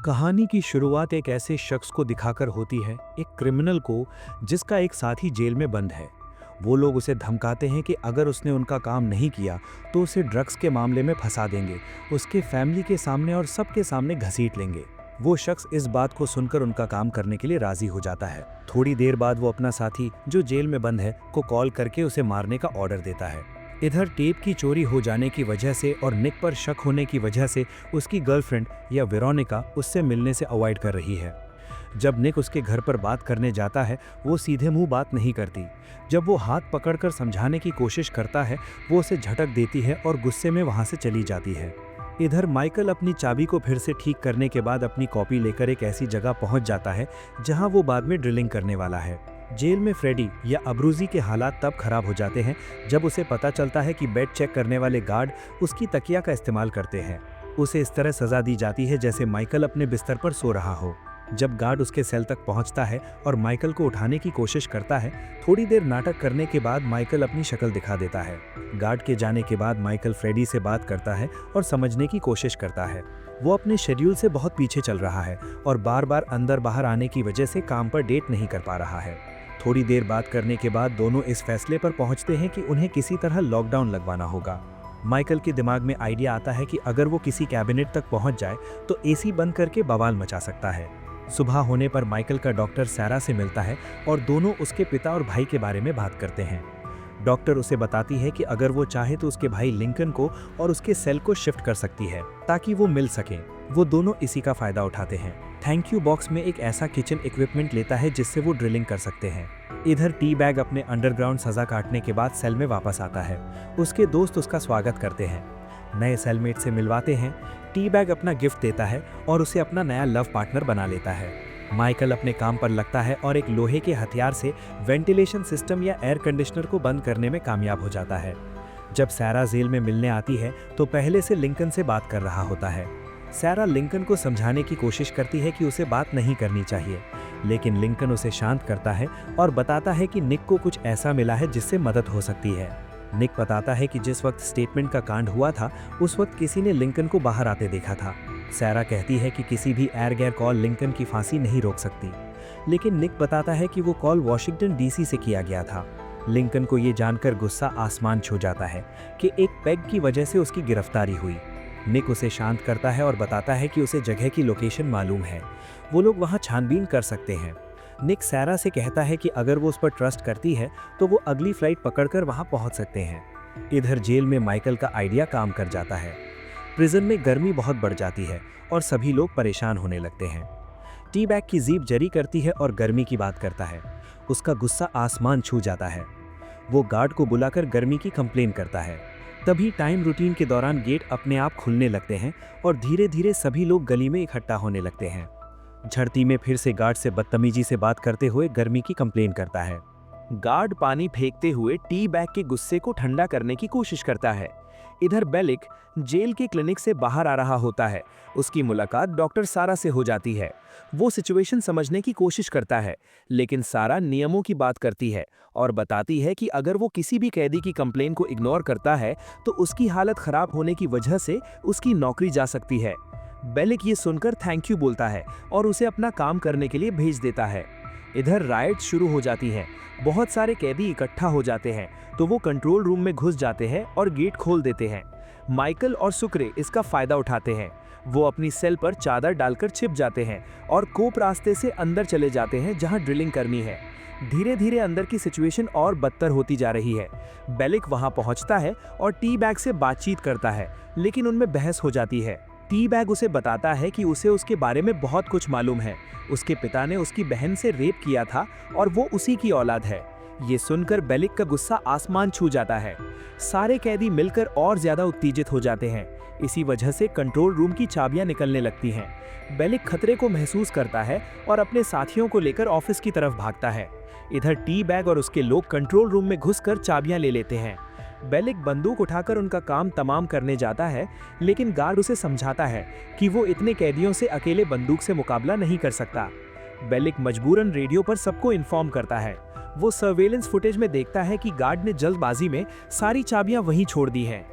कहानी की शुरुआत एक ऐसे शख्स को दिखाकर होती है, एक क्रिमिनल को जिसका एक साथी जेल में बंद है। वो लोग उसे धमकाते हैं कि अगर उसने उनका काम नहीं किया तो उसे ड्रग्स के मामले में फंसा देंगे, उसके फैमिली के सामने और सबके सामने घसीट लेंगे। वो शख्स इस बात को सुनकर उनका काम करने के लिए राजी हो जाता है। थोड़ी देर बाद वो अपना साथी जो जेल में बंद है को कॉल करके उसे मारने का ऑर्डर देता है। इधर टेप की चोरी हो जाने की वजह से और निक पर शक होने की वजह से उसकी गर्लफ्रेंड या वेरोनिका उससे मिलने से अवॉइड कर रही है। जब निक उसके घर पर बात करने जाता है वो सीधे मुंह बात नहीं करती। जब वो हाथ पकड़कर समझाने की कोशिश करता है वो उसे झटक देती है और गुस्से में वहां से चली जाती है। इधर माइकल अपनी चाबी को फिर से ठीक करने के बाद अपनी कॉपी लेकर एक ऐसी जगह पहुंच जाता है जहां वो बाद में ड्रिलिंग करने वाला है। जेल में फ्रेडी या अब्रूजी के हालात तब खराब हो जाते हैं जब उसे पता चलता है कि बेड चेक करने वाले गार्ड उसकी तकिया का इस्तेमाल करते हैं। उसे इस तरह सजा दी जाती है जैसे माइकल अपने बिस्तर पर सो रहा हो। जब गार्ड उसके सेल तक पहुंचता है और माइकल को उठाने की कोशिश करता है, थोड़ी देर नाटक करने के बाद माइकल अपनी शक्ल दिखा देता है। गार्ड के जाने के बाद माइकल फ्रेडी से बात करता है और समझने की कोशिश करता है। वो अपने शेड्यूल से बहुत पीछे चल रहा है और बार बार अंदर बाहर आने की वजह से काम पर डेट नहीं कर पा रहा है। थोड़ी देर बात करने के बाद दोनों इस फैसले पर पहुंचते हैं कि उन्हें किसी तरह लॉकडाउन लगवाना होगा। माइकल के दिमाग में आइडिया आता है कि अगर वो किसी कैबिनेट तक पहुंच जाए तो एसी बंद करके बवाल मचा सकता है। सुबह होने पर माइकल का डॉक्टर सैरा से मिलता है और दोनों उसके पिता और भाई के बारे में बात करते हैं। डॉक्टर उसे बताती है कि अगर वो चाहे तो उसके भाई लिंकन को और उसके सेल को शिफ्ट कर सकती है ताकि वो मिल सकें। वो दोनों इसी का फायदा उठाते हैं। थैंक यू बॉक्स में एक ऐसा किचन इक्विपमेंट लेता है जिससे वो ड्रिलिंग कर सकते हैं। इधर टी बैग अपने अंडरग्राउंड सजा काटने के बाद सेल में वापस आता है। उसके दोस्त उसका स्वागत करते हैं, नए सेलमेट से मिलवाते हैं। टी बैग अपना गिफ्ट देता है और उसे अपना नया लव पार्टनर बना लेता है। माइकल अपने काम पर लगता है और एक लोहे के हथियार से वेंटिलेशन सिस्टम या एयर कंडीशनर को बंद करने में कामयाब हो जाता है। जब सैरा जेल में मिलने आती है तो पहले से लिंकन से बात कर रहा होता है। सैरा लिंकन को समझाने की कोशिश करती है कि उसे बात नहीं करनी चाहिए, लेकिन लिंकन उसे शांत करता है और बताता है कि निक को कुछ ऐसा मिला है जिससे मदद हो सकती है। निक बताता है कि जिस वक्त स्टेटमेंट का कांड हुआ था उस वक्त किसी ने लिंकन को बाहर आते देखा था। सैरा कहती है कि किसी भी एयर गैर कॉल लिंकन की फांसी नहीं रोक सकती, लेकिन निक बताता है कि वो कॉल वॉशिंगटन डीसी से किया गया था। लिंकन को ये जानकर गुस्सा आसमान छू जाता है कि एक पेग की वजह से उसकी गिरफ्तारी हुई। निक उसे शांत करता है और बताता है कि उसे जगह की लोकेशन मालूम है, वो लोग वहां छानबीन कर सकते हैं। निक सैरा से कहता है कि अगर वो उस पर ट्रस्ट करती है तो वो अगली फ्लाइट पकड़कर वहां पहुंच सकते हैं। इधर जेल में माइकल का आइडिया काम कर जाता है। प्रिजन में गर्मी बहुत बढ़ जाती है और सभी लोग परेशान होने लगते हैं। टी बैग की जीभ जरी करती है और गर्मी की बात करता है। उसका गुस्सा आसमान छू जाता है। वो गार्ड को बुलाकर गर्मी की कंप्लेन करता है। तभी टाइम रूटीन के दौरान गेट अपने आप खुलने लगते हैं और धीरे धीरे सभी लोग गली में इकट्ठा होने लगते हैं। झड़ती में फिर से गार्ड से बदतमीजी से बात करते हुए गर्मी की कंप्लेन करता है। गार्ड पानी फेंकते हुए टी बैग के गुस्से को ठंडा करने की कोशिश करता है। इधर बेलिक जेल के क्लिनिक से बाहर आ रहा होता है। उसकी मुलाकात डॉक्टर सारा से हो जाती है। वो सिचुएशन समझने की कोशिश करता है, लेकिन सारा नियमों की बात करती है और बताती है कि अगर वो किसी भी कैदी की कंप्लेन को इग्नोर करता है तो उसकी हालत खराब होने की वजह से उसकी नौकरी जा सकती है। बेलिक ये सुनकर थैंक यू बोलता है और उसे अपना काम करने के लिए भेज देता है। इधर राइट शुरू हो जाती है। बहुत सारे कैदी इकट्ठा हो जाते हैं तो वो कंट्रोल रूम में घुस जाते हैं और गेट खोल देते हैं। माइकल और सुक्रे इसका फायदा उठाते हैं। वो अपनी सेल पर चादर डालकर छिप जाते हैं और कोप रास्ते से अंदर चले जाते हैं जहां ड्रिलिंग करनी है। धीरे धीरे अंदर की सिचुएशन और बदतर होती जा रही है। बेलिक वहां पहुंचता है और टी बैग से बातचीत करता है, लेकिन उनमें बहस हो जाती है। टी बैग उसे बताता है कि उसे उसके बारे में बहुत कुछ मालूम है। उसके पिता ने उसकी बहन से रेप किया था और वो उसी की औलाद है। ये सुनकर बेलिक का गुस्सा आसमान छू जाता है। सारे कैदी मिलकर और ज्यादा उत्तेजित हो जाते हैं। इसी वजह से कंट्रोल रूम की चाबियां निकलने लगती हैं। बेलिक खतरे को महसूस करता है और अपने साथियों को लेकर ऑफिस की तरफ भागता है। इधर टी बैग और उसके लोग कंट्रोल रूम में घुसकर चाबियां ले लेते हैं। बेलिक बंदूक उठाकर उनका काम तमाम करने जाता है, लेकिन गार्ड उसे समझाता है कि वो इतने कैदियों से अकेले बंदूक से मुकाबला नहीं कर सकता। बेलिक मजबूरन रेडियो पर सबको इन्फॉर्म करता है। वो सर्वेलेंस फुटेज में देखता है कि गार्ड ने जल्दबाजी में सारी चाबियां वहीं छोड़ दी हैं।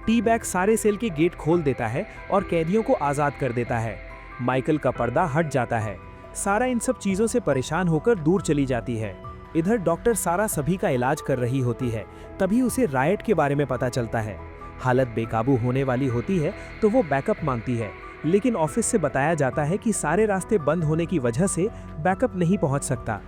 टी बैग सारे सेल के गेट खोल देता है और कैदियों को आज़ाद कर देता है। माइकल का पर्दा हट जाता है। सारा इन सब चीज़ों से परेशान होकर दूर चली जाती है। इधर डॉक्टर सारा सभी का इलाज कर रही होती है। तभी उसे रायट के बारे में पता चलता है। हालत बेकाबू होने वाली होती है तो वो बैकअप मांगती है, लेकिन ऑफिस से बताया जाता है कि सारे रास्ते बंद होने की वजह से बैकअप नहीं पहुंच सकता।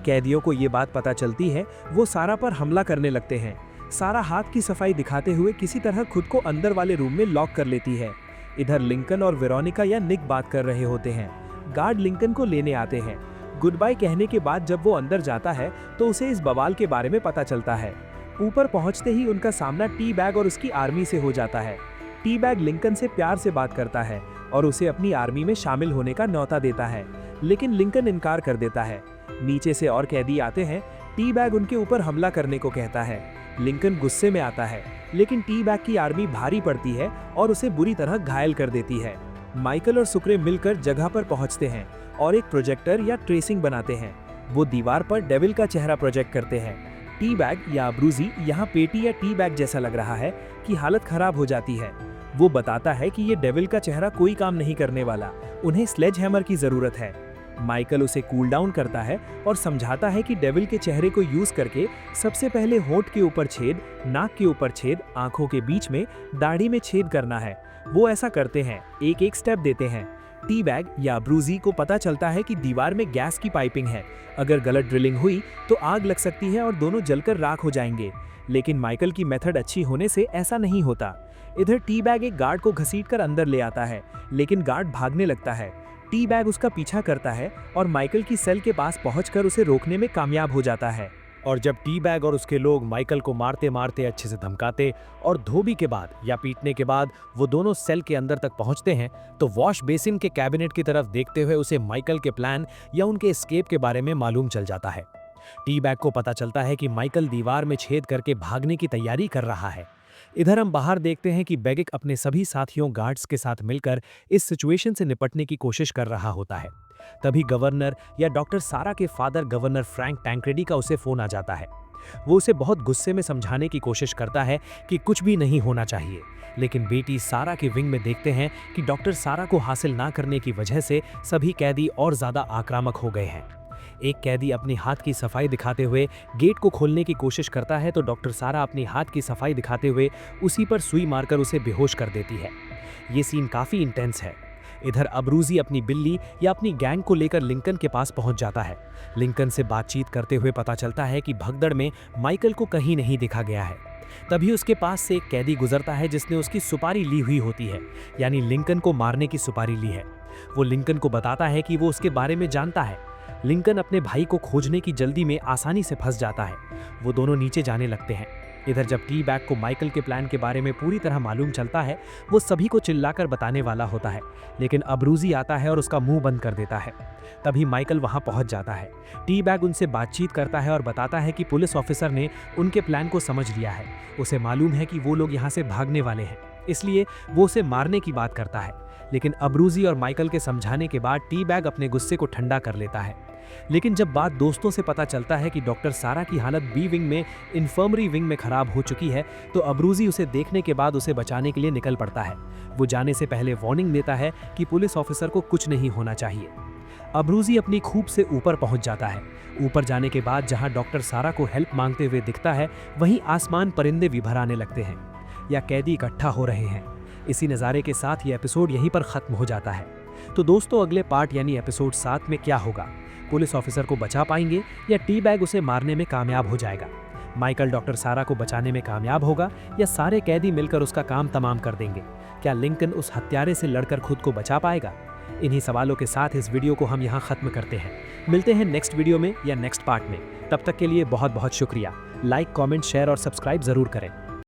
कैदियों को ये बात पता चलती है, वो सारा पर हमला करने लगते हैं। सारा हाथ की सफाई दिखाते हुए किसी तरह खुद को अंदर वाले रूम में लॉक कर लेती है। इधर लिंकन और वेरोनिका या निक बात कर रहे होते हैं। गार्ड लिंकन को लेने आते हैं। गुड बाय कहने के बाद जब वो अंदर जाता है तो उसे इस बवाल के बारे में पता चलता है। ऊपर पहुंचते ही उनका सामना टी बैग और उसकी आर्मी से हो जाता है। टी बैग लिंकन से प्यार से बात करता है और उसे अपनी आर्मी में शामिल होने का न्योता देता है, लेकिन लिंकन इनकार कर देता है। नीचे से और कैदी आते हैं। टी बैग उनके ऊपर हमला करने को कहता है। लिंकन गुस्से में आता है, लेकिन टी बैग की आर्मी भारी पड़ती है और उसे बुरी तरह घायल कर देती है। माइकल और सुक्रे मिलकर जगह पर पहुंचते हैं और एक प्रोजेक्टर या ट्रेसिंग बनाते हैं। वो दीवार पर डेविल का चेहरा प्रोजेक्ट करते हैं। टी बैग या ब्रूजी यहाँ पेटी या टी बैग जैसा लग रहा है कि हालत खराब हो जाती है। वो बताता है कि ये डेविल का चेहरा कोई काम नहीं करने वाला, उन्हें स्लेज हैमर की जरूरत है। माइकल उसे कूल डाउन करता है और समझाता है कि डेविल के चेहरे को यूज करके सबसे पहले होंठ के ऊपर छेद, नाक के ऊपर छेद, आंखों के बीच में, दाढ़ी में छेद करना है। वो ऐसा करते हैं, एक एक स्टेप देते हैं। टी बैग या ब्रूजी को पता चलता है कि दीवार में गैस की पाइपिंग है, अगर गलत ड्रिलिंग हुई तो आग लग सकती है और दोनों जलकर राख हो जाएंगे। लेकिन माइकल की मेथड अच्छी होने से ऐसा नहीं होता। इधर टी बैग एक गार्ड को घसीटकर अंदर ले आता है, लेकिन गार्ड भागने लगता है। टी बैग उसका पीछा करता है और माइकल की सेल के पास पहुंचकर उसे रोकने में कामयाब हो जाता है। और जब टी बैग और उसके लोग माइकल को मारते मारते अच्छे से धमकाते और धोबी के बाद या पीटने के बाद वो दोनों सेल के अंदर तक पहुंचते हैं, तो वॉश बेसिन के कैबिनेट की तरफ देखते हुए उसे माइकल के प्लान या उनके एस्केप के बारे में मालूम चल जाता है। टी बैग को पता चलता है कि माइकल दीवार में छेद करके भागने की तैयारी कर रहा है। इधर हम बाहर देखते हैं कि बेगिक अपने सभी साथियों गार्ड्स के साथ मिलकर इस सिचुएशन से निपटने की कोशिश कर रहा होता है। तभी गवर्नर या डॉक्टर सारा के फादर गवर्नर फ्रैंक टैंक्रेडी का उसे फोन आ जाता है। वो उसे बहुत गुस्से में समझाने की कोशिश करता है कि कुछ भी नहीं होना चाहिए, लेकिन बेटी सारा के विंग में देखते हैं कि डॉक्टर सारा को हासिल ना करने की वजह से सभी कैदी और ज्यादा आक्रामक हो गए हैं। एक कैदी अपनी हाथ की सफाई दिखाते हुए गेट को खोलने की कोशिश करता है तो डॉक्टर सारा अपनी हाथ की सफाई दिखाते हुए उसी पर सुई मारकर उसे बेहोश कर देती है। ये सीन काफी इंटेंस है। इधर अब्रूजी अपनी बिल्ली या अपनी गैंग को लेकर लिंकन के पास पहुंच जाता है। लिंकन से बातचीत करते हुए पता चलता है कि भगदड़ में माइकल को कहीं नहीं देखा गया है। तभी उसके पास से एक कैदी गुजरता है जिसने उसकी सुपारी ली हुई होती है, यानी लिंकन को मारने की सुपारी ली है। वो लिंकन को बताता है कि वो उसके बारे में जानता है। लिंकन अपने भाई को खोजने की जल्दी में आसानी से फंस जाता है। वो दोनों नीचे जाने लगते हैं। इधर जब टी बैग को माइकल के प्लान के बारे में पूरी तरह मालूम चलता है, वो सभी को चिल्लाकर बताने वाला होता है, लेकिन अब्रूजी आता है और उसका मुंह बंद कर देता है। तभी माइकल वहां पहुंच जाता है। टी बैग उनसे बातचीत करता है और बताता है कि पुलिस ऑफिसर ने उनके प्लान को समझ लिया है। उसे मालूम है कि वो लोग यहाँ से भागने वाले हैं, इसलिए वो उसे मारने की बात करता है। लेकिन अब्रूजी और माइकल के समझाने के बाद टी बैग अपने गुस्से को ठंडा कर लेता है। लेकिन जब बात दोस्तों से पता चलता है कि डॉक्टर सारा की हालत बी विंग में इन्फर्मरी विंग में खराब हो चुकी है, तो अब्रूजी उसे देखने के बाद उसे बचाने के लिए निकल पड़ता है। वो जाने से पहले वार्निंग देता है कि पुलिस ऑफिसर को कुछ नहीं होना चाहिए। अब्रूजी अपनी खूब से ऊपर पहुंच जाता है। ऊपर जाने के बाद जहां डॉक्टर सारा को हेल्प मांगते हुए दिखता है, वहीं आसमान परिंदे भी भराने लगते हैं या कैदी इकट्ठा हो रहे हैं। इसी नज़ारे के साथ ये एपिसोड यहीं पर खत्म हो जाता है। तो दोस्तों, अगले पार्ट यानी एपिसोड 7 में क्या होगा? पुलिस ऑफिसर को बचा पाएंगे या टी बैग उसे मारने में कामयाब हो जाएगा? माइकल डॉक्टर सारा को बचाने में कामयाब होगा या सारे कैदी मिलकर उसका काम तमाम कर देंगे? क्या लिंकन उस हत्यारे से लड़कर खुद को बचा पाएगा? इन्हीं सवालों के साथ इस वीडियो को हम यहाँ खत्म करते हैं। मिलते हैं नेक्स्ट वीडियो में या नेक्स्ट पार्ट में। तब तक के लिए बहुत बहुत शुक्रिया। लाइक, कमेंट, शेयर और सब्सक्राइब जरूर करें।